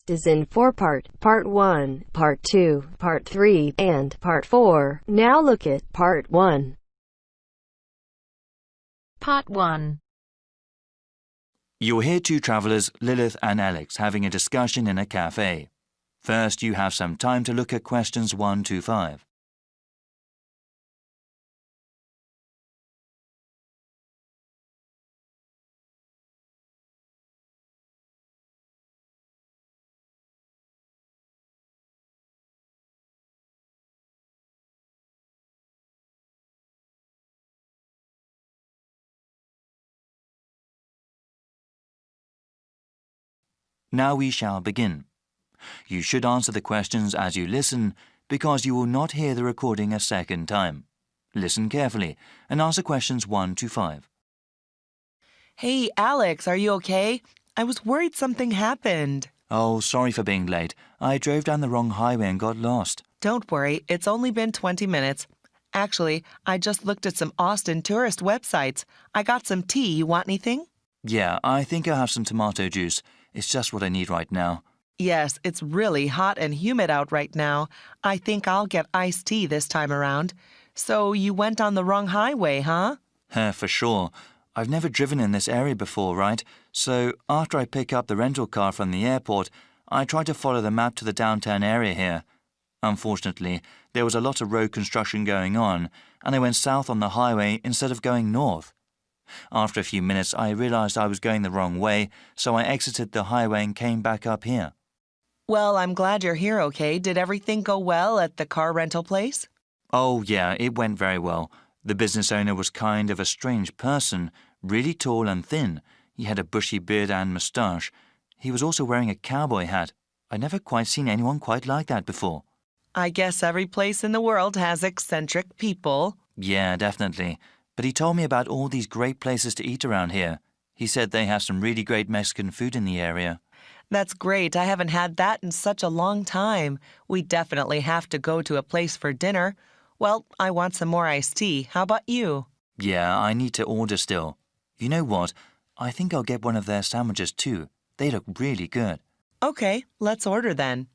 is in 4 parts. Part 1, Part 2, Part 3, and Part 4. Now look at Part 1. Part 1. You'll hear two travellers, Lilith and Alex, having a discussion in a cafe. First, you have some time to look at questions 1 to 5. Now we shall begin. You should answer the questions as you listen, because you will not hear the recording a second time. Listen carefully and answer questions 1 to 5. Hey, Alex, are you okay? I was worried something happened. Oh, sorry for being late. I drove down the wrong highway and got lost. Don't worry, it's only been 20 minutes. Actually, I just looked at some Austin tourist websites. I got some tea. You want anything? Yeah, I think I'll have some tomato juice. It's just what I need right now. Yes, it's really hot and humid out right now. I think I'll get iced tea this time around. So you went on the wrong highway, huh? For sure. I've never driven in this area before, right? So after I pick up the rental car from the airport, I try to follow the map to the downtown area here. Unfortunately, there was a lot of road construction going on, and I went south on the highway instead of going north. After a few minutes, I realized I was going the wrong way, so I exited the highway and came back up here. Well, I'm glad you're here, okay? Did everything go well at the car rental place? Oh, yeah, it went very well. The business owner was kind of a strange person, really tall and thin. He had a bushy beard and moustache. He was also wearing a cowboy hat. I'd never quite seen anyone quite like that before. I guess every place in the world has eccentric people. Yeah, definitely. But he told me about all these great places to eat around here. He said they have some really great Mexican food in the area. That's great. I haven't had that in such a long time. We definitely have to go to a place for dinner. Well, I want some more iced tea. How about you? Yeah, I need to order still. You know what? I think I'll get one of their sandwiches too. They look really good. Okay, let's order then.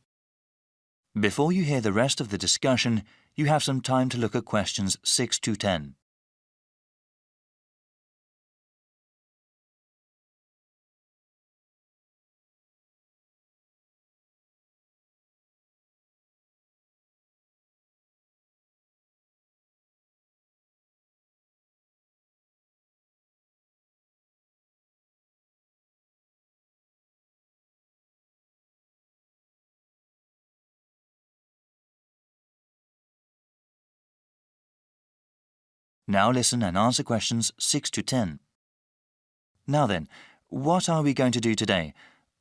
Before you hear the rest of the discussion, you have some time to look at questions 6 to 10. Now listen and answer questions 6 to 10. Now then, what are we going to do today?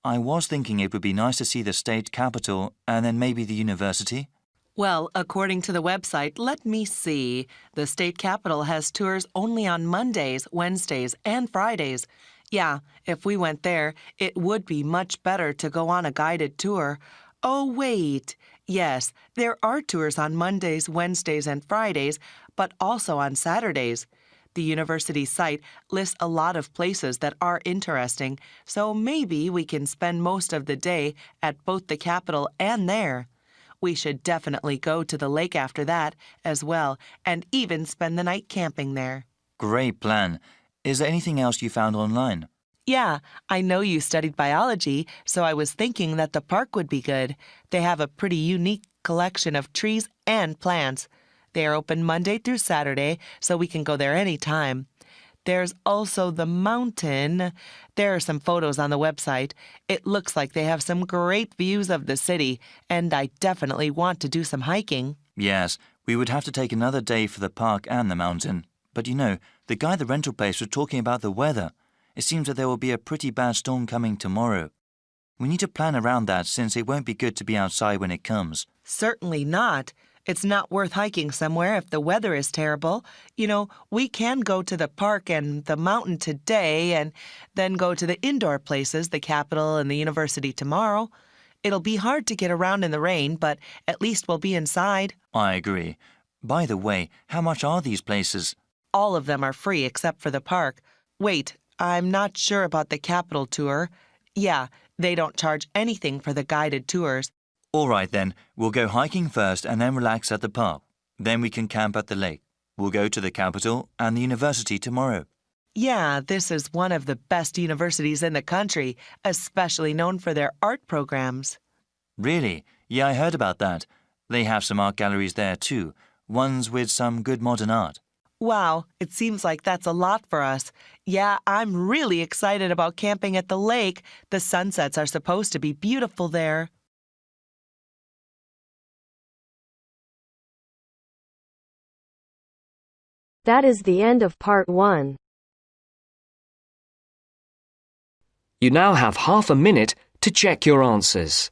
I was thinking it would be nice to see the state capitol and then maybe the university. Well, according to the website, let me see. The state capitol has tours only on Mondays, Wednesdays, and Fridays. Yeah, if we went there, it would be much better to go on a guided tour. Oh, wait. Yes, there are tours on Mondays, Wednesdays, and Fridays, but also on Saturdays. The university site lists a lot of places that are interesting, so maybe we can spend most of the day at both the Capitol and there. We should definitely go to the lake after that as well, and even spend the night camping there. Great plan. Is there anything else you found online? Yeah, I know you studied biology, so I was thinking that the park would be good. They have a pretty unique collection of trees and plants. They are open Monday through Saturday, so we can go there anytime. There's also the mountain. There are some photos on the website. It looks like they have some great views of the city, and I definitely want to do some hiking. Yes, we would have to take another day for the park and the mountain. But you know, the guy at the rental place was talking about the weather. It seems that there will be a pretty bad storm coming tomorrow. We need to plan around that since it won't be good to be outside when it comes. Certainly not. It's not worth hiking somewhere if the weather is terrible. You know, we can go to the park and the mountain today and then go to the indoor places, the Capitol and the university tomorrow. It'll be hard to get around in the rain, but at least we'll be inside. I agree. By the way, how much are these places? All of them are free except for the park. Wait, I'm not sure about the Capitol tour. Yeah, They don't charge anything for the guided tours. All right then, we'll go hiking first and then relax at the park. Then we can camp at the lake. We'll go to the capital and the university tomorrow. Yeah, this is one of the best universities in the country, especially known for their art programs. Really? Yeah, I heard about that. They have some art galleries there too, ones with some good modern art. Wow, it seems like that's a lot for us. Yeah, I'm really excited about camping at the lake. The sunsets are supposed to be beautiful there. That is the end of part 1. You now have half a minute to check your answers.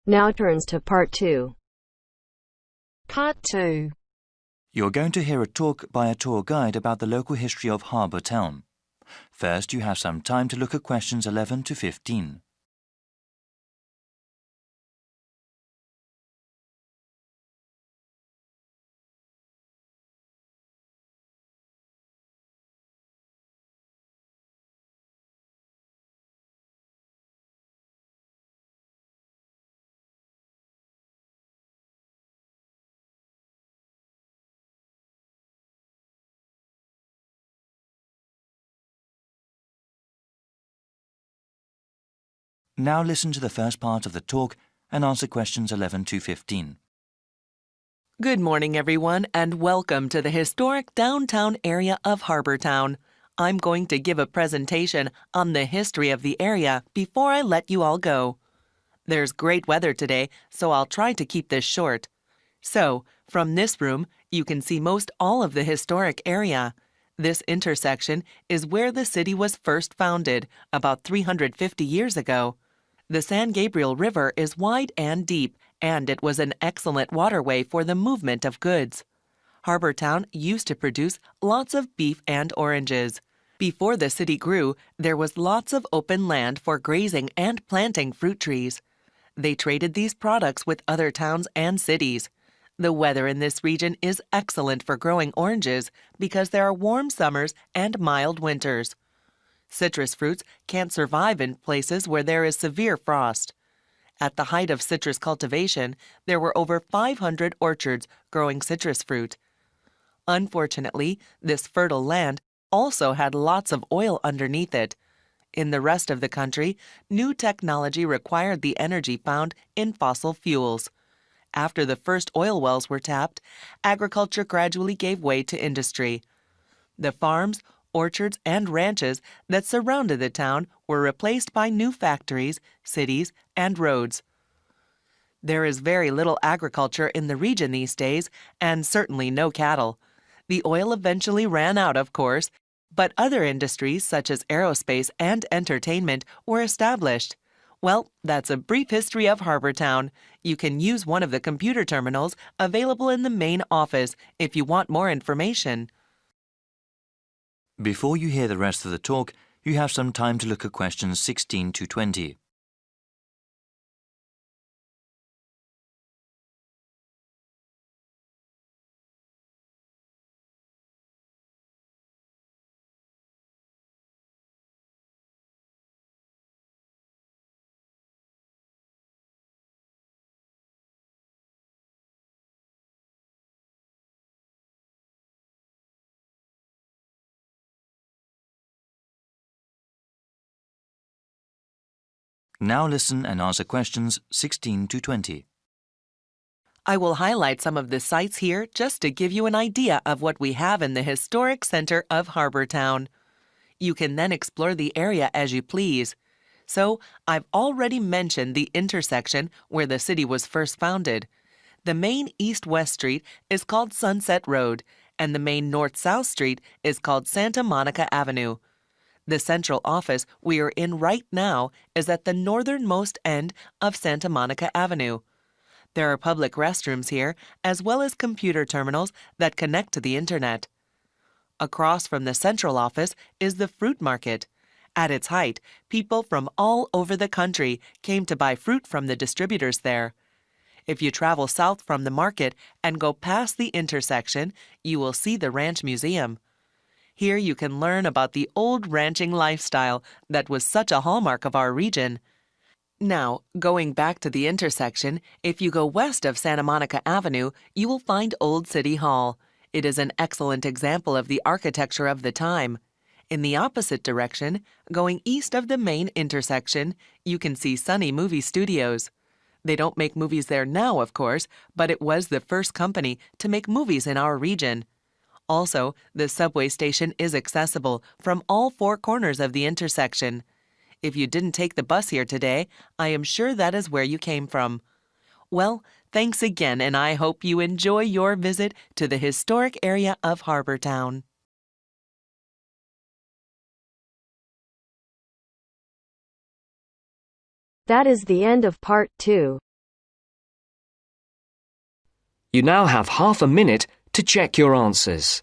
Now turns to part 2. Part 2. You're going to hear a talk by a tour guide about the local history of Harbour Town. First, you have some time to look at questions 11 to 15. Now listen to the first part of the talk and answer questions 11 to 15. Good morning, everyone, and welcome to the historic downtown area of Harbour Town. I'm going to give a presentation on the history of the area before I let you all go. There's great weather today, so I'll try to keep this short. So, from this room, you can see most all of the historic area. This intersection is where the city was first founded, about 350 years ago. The San Gabriel River is wide and deep, and it was an excellent waterway for the movement of goods. Harbour Town used to produce lots of beef and oranges. Before the city grew, there was lots of open land for grazing and planting fruit trees. They traded these products with other towns and cities. The weather in this region is excellent for growing oranges because there are warm summers and mild winters. Citrus fruits can't survive in places where there is severe frost. At the height of citrus cultivation, there were over 500 orchards growing citrus fruit. Unfortunately, this fertile land also had lots of oil underneath it. In the rest of the country, new technology required the energy found in fossil fuels. After the first oil wells were tapped, agriculture gradually gave way to industry. The farms, orchards, and ranches that surrounded the town were replaced by new factories, cities, and roads. There is very little agriculture in the region these days, and certainly no cattle. The oil eventually ran out, of course, but other industries such as aerospace and entertainment were established. Well, that's a brief history of Harbour Town. You can use one of the computer terminals available in the main office if you want more information. Before you hear the rest of the talk, you have some time to look at questions 16 to 20. Now listen and answer questions 16 to 20. I will highlight some of the sites here just to give you an idea of what we have in the historic center of Harbour Town. You can then explore the area as you please. So, I've already mentioned the intersection where the city was first founded. The main east-west street is called Sunset Road, and the main north-south street is called Santa Monica Avenue. The central office we are in right now is at the northernmost end of Santa Monica Avenue. There are public restrooms here, as well as computer terminals that connect to the internet. Across from the central office is the fruit market. At its height, people from all over the country came to buy fruit from the distributors there. If you travel south from the market and go past the intersection, you will see the Ranch Museum. Here you can learn about the old ranching lifestyle that was such a hallmark of our region. Now, going back to the intersection, if you go west of Santa Monica Avenue, you will find Old City Hall. It is an excellent example of the architecture of the time. In the opposite direction, going east of the main intersection, you can see Sunny Movie Studios. They don't make movies there now, of course, but it was the first company to make movies in our region. Also, the subway station is accessible from all four corners of the intersection. If you didn't take the bus here today, I am sure that is where you came from. Well, thanks again, and I hope you enjoy your visit to the historic area of Harbortown. That is the end of part 2. You now have half a minute to check your answers.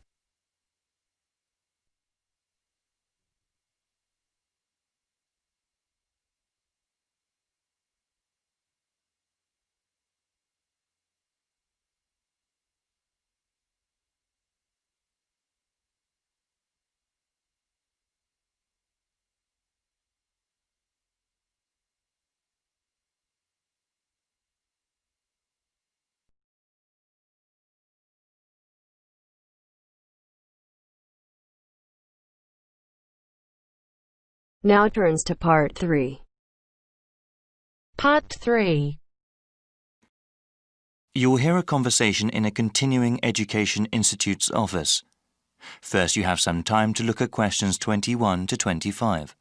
Now turns to part 3. Part 3. You will hear a conversation in a continuing education institute's office. First, you have some time to look at questions 21 to 25.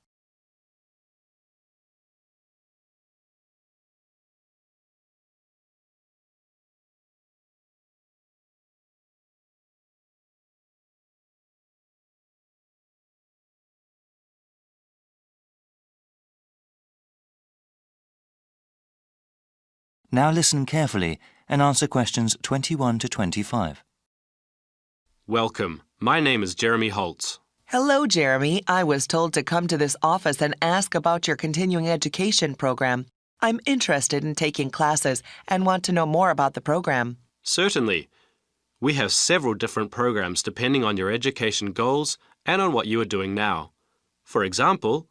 Now listen carefully and answer questions 21 to 25. Welcome. My name is Jeremy Holtz. Hello, Jeremy. I was told to come to this office and ask about your continuing education program. I'm interested in taking classes and want to know more about the program. Certainly. We have several different programs depending on your education goals and on what you are doing now. For example,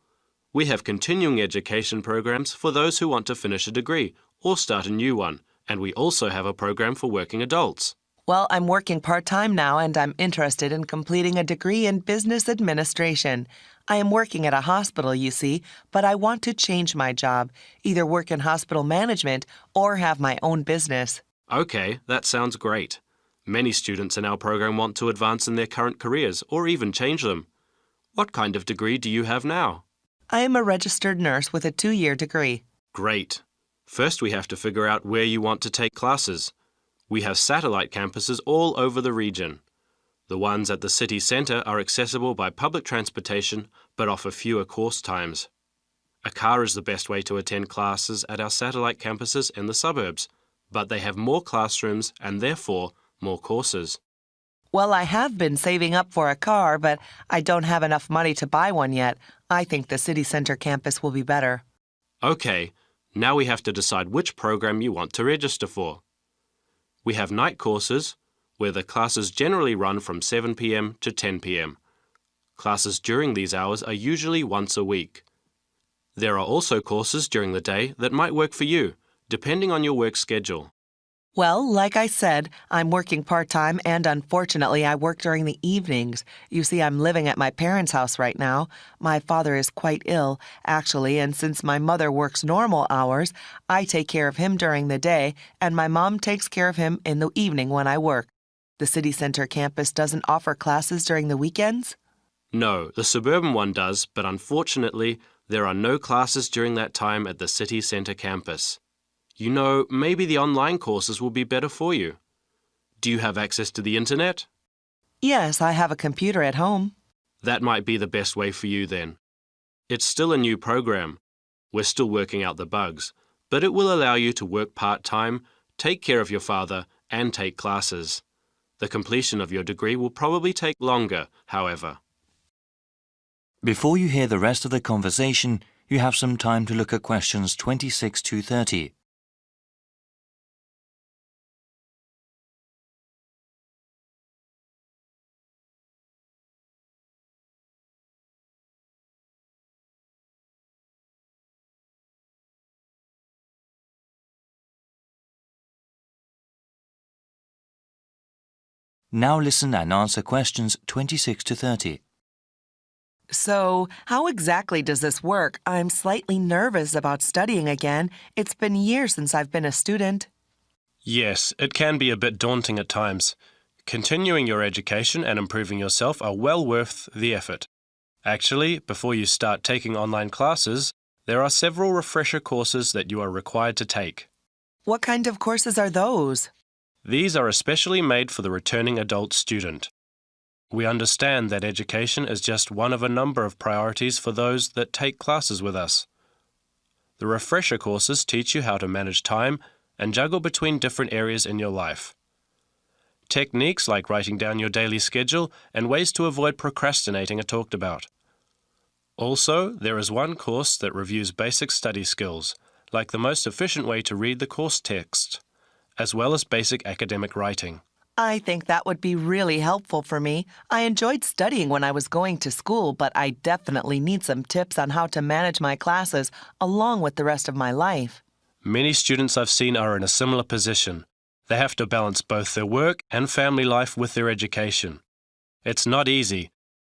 we have continuing education programs for those who want to finish a degree or start a new one, and we also have a program for working adults. Well, I'm working part-time now and I'm interested in completing a degree in business administration. I am working at a hospital, you see, but I want to change my job, either work in hospital management or have my own business. Okay, that sounds great. Many students in our program want to advance in their current careers or even change them. What kind of degree do you have now? I am a registered nurse with a 2-year degree. Great. First, we have to figure out where you want to take classes. We have satellite campuses all over the region. The ones at the city centre are accessible by public transportation but offer fewer course times. A car is the best way to attend classes at our satellite campuses in the suburbs, but they have more classrooms and therefore more courses. Well, I have been saving up for a car, but I don't have enough money to buy one yet. I think the city centre campus will be better. Okay, now we have to decide which program you want to register for. We have night courses, where the classes generally run from 7 p.m. to 10 p.m. Classes during these hours are usually once a week. There are also courses during the day that might work for you, depending on your work schedule. Well, like I said, I'm working part-time and unfortunately I work during the evenings. You see, I'm living at my parents' house right now. My father is quite ill, actually, and since my mother works normal hours, I take care of him during the day and my mom takes care of him in the evening when I work. The city center campus doesn't offer classes during the weekends? No, the suburban one does, but unfortunately, there are no classes during that time at the city center campus. You know, maybe the online courses will be better for you. Do you have access to the internet? Yes, I have a computer at home. That might be the best way for you then. It's still a new program. We're still working out the bugs, but it will allow you to work part-time, take care of your father, and take classes. The completion of your degree will probably take longer, however. Before you hear the rest of the conversation, you have some time to look at questions 26 to 30. Now listen and answer questions 26 to 30. So, how exactly does this work? I'm slightly nervous about studying again. It's been years since I've been a student. Yes, it can be a bit daunting at times. Continuing your education and improving yourself are well worth the effort. Actually, before you start taking online classes, there are several refresher courses that you are required to take. What kind of courses are those? These are especially made for the returning adult student. We understand that education is just one of a number of priorities for those that take classes with us. The refresher courses teach you how to manage time and juggle between different areas in your life. Techniques like writing down your daily schedule and ways to avoid procrastinating are talked about. Also, there is one course that reviews basic study skills, like the most efficient way to read the course text, as well as basic academic writing. I think that would be really helpful for me. I enjoyed studying when I was going to school, but I definitely need some tips on how to manage my classes along with the rest of my life. Many students I've seen are in a similar position. They have to balance both their work and family life with their education. It's not easy,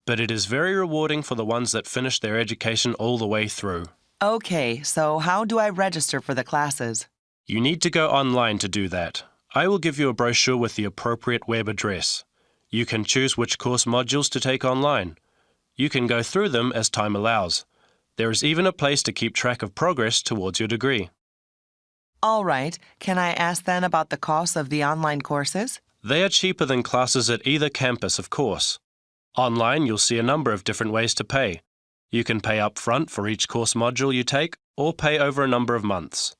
but it is very rewarding for the ones that finish their education all the way through. Okay, so how do I register for the classes? You need to go online to do that. I will give you a brochure with the appropriate web address. You can choose which course modules to take online. You can go through them as time allows. There is even a place to keep track of progress towards your degree. All right, can I ask then about the cost of the online courses? They are cheaper than classes at either campus, of course. Online, you'll see a number of different ways to pay. You can pay up front for each course module you take, or pay over a number of months.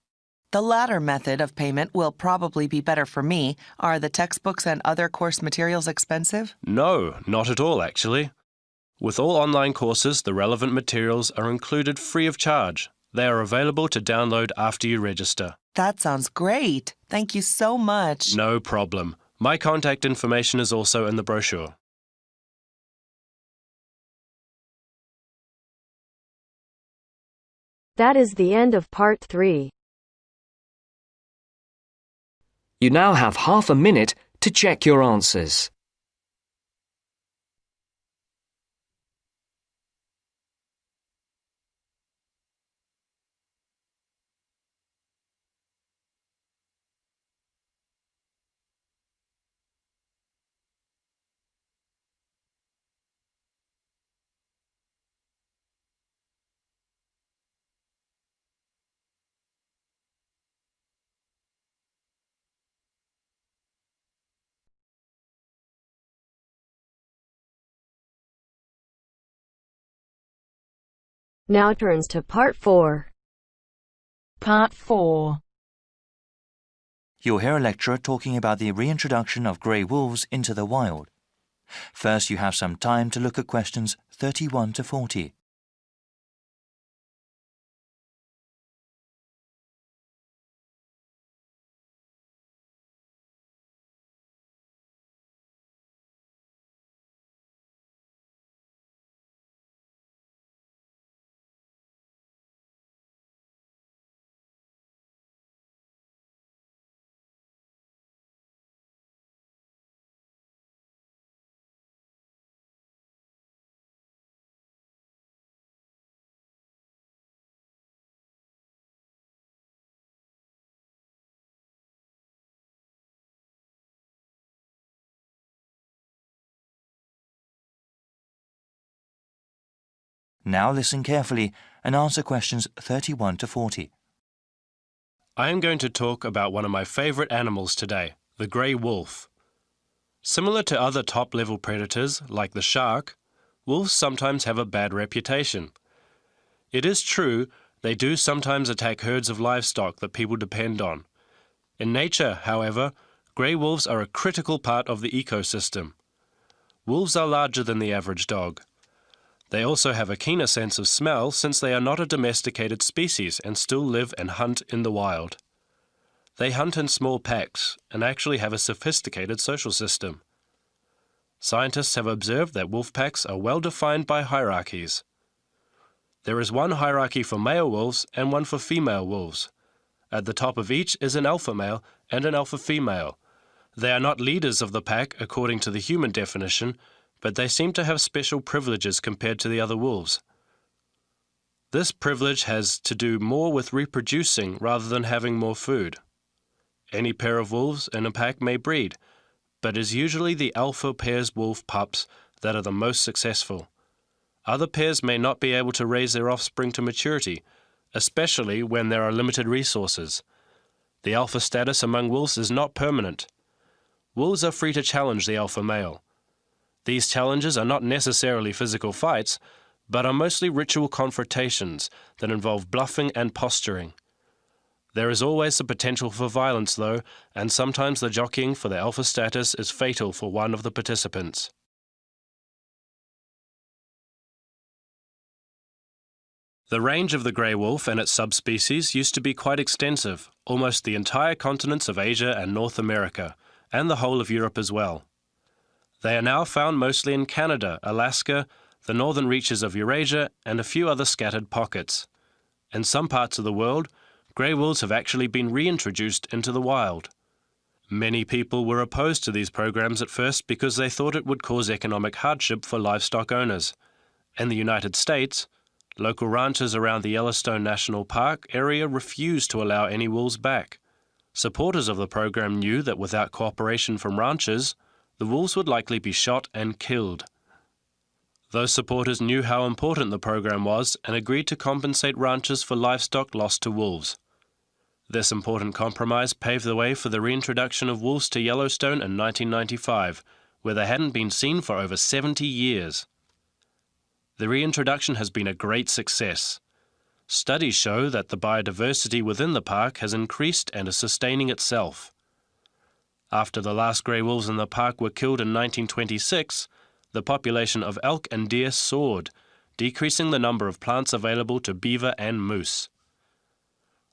The latter method of payment will probably be better for me. Are the textbooks and other course materials expensive? No, not at all, actually. With all online courses, the relevant materials are included free of charge. They are available to download after you register. That sounds great. Thank you so much. No problem. My contact information is also in the brochure. That is the end of part 3. You now have half a minute to check your answers. Now turns to part 4. Part 4. You'll hear a lecturer talking about the reintroduction of grey wolves into the wild. First, you have some time to look at questions 31 to 40. Now listen carefully and answer questions 31 to 40. I am going to talk about one of my favorite animals today, the grey wolf. Similar to other top-level predators, like the shark, wolves sometimes have a bad reputation. It is true, they do sometimes attack herds of livestock that people depend on. In nature, however, grey wolves are a critical part of the ecosystem. Wolves are larger than the average dog. They also have a keener sense of smell since they are not a domesticated species and still live and hunt in the wild. They hunt in small packs and actually have a sophisticated social system. Scientists have observed that wolf packs are well defined by hierarchies. There is one hierarchy for male wolves and one for female wolves. At the top of each is an alpha male and an alpha female. They are not leaders of the pack according to the human definition, but they seem to have special privileges compared to the other wolves. This privilege has to do more with reproducing rather than having more food. Any pair of wolves in a pack may breed, but it is usually the alpha pair's wolf pups that are the most successful. Other pairs may not be able to raise their offspring to maturity, especially when there are limited resources. The alpha status among wolves is not permanent. Wolves are free to challenge the alpha male. These challenges are not necessarily physical fights, but are mostly ritual confrontations that involve bluffing and posturing. There is always the potential for violence, though, and sometimes the jockeying for the alpha status is fatal for one of the participants. The range of the grey wolf and its subspecies used to be quite extensive, almost the entire continents of Asia and North America, and the whole of Europe as well. They are now found mostly in Canada, Alaska, the northern reaches of Eurasia, and a few other scattered pockets. In some parts of the world, grey wolves have actually been reintroduced into the wild. Many people were opposed to these programs at first because they thought it would cause economic hardship for livestock owners. In the United States, local ranchers around the Yellowstone National Park area refused to allow any wolves back. Supporters of the program knew that without cooperation from ranchers, the wolves would likely be shot and killed. Those supporters knew how important the program was and agreed to compensate ranchers for livestock lost to wolves. This important compromise paved the way for the reintroduction of wolves to Yellowstone in 1995, where they hadn't been seen for over 70 years. The reintroduction has been a great success. Studies show that the biodiversity within the park has increased and is sustaining itself. After the last grey wolves in the park were killed in 1926, the population of elk and deer soared, decreasing the number of plants available to beaver and moose.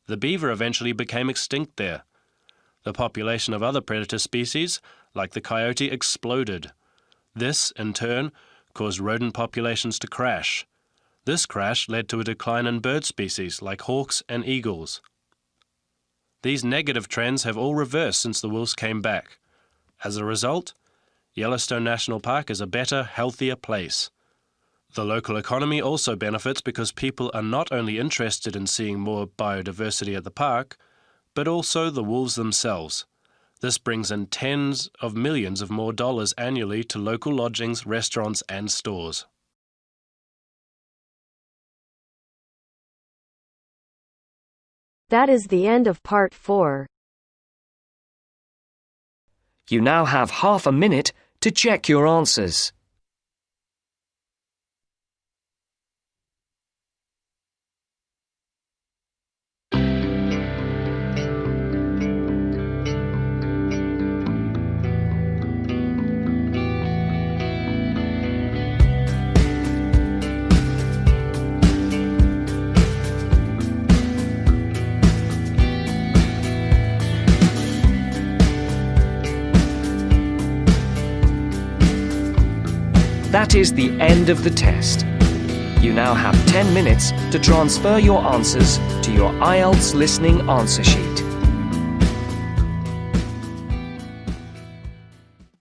The beaver eventually became extinct there. The population of other predator species, like the coyote, exploded. This, in turn, caused rodent populations to crash. This crash led to a decline in bird species like hawks and eagles. These negative trends have all reversed since the wolves came back. As a result, Yellowstone National Park is a better, healthier place. The local economy also benefits because people are not only interested in seeing more biodiversity at the park, but also the wolves themselves. This brings in tens of millions of more dollars annually to local lodgings, restaurants, and stores. That is the end of part 4. You now have half a minute to check your answers. That is the end of the test. You now have 10 minutes to transfer your answers to your Ielts listening answer sheet.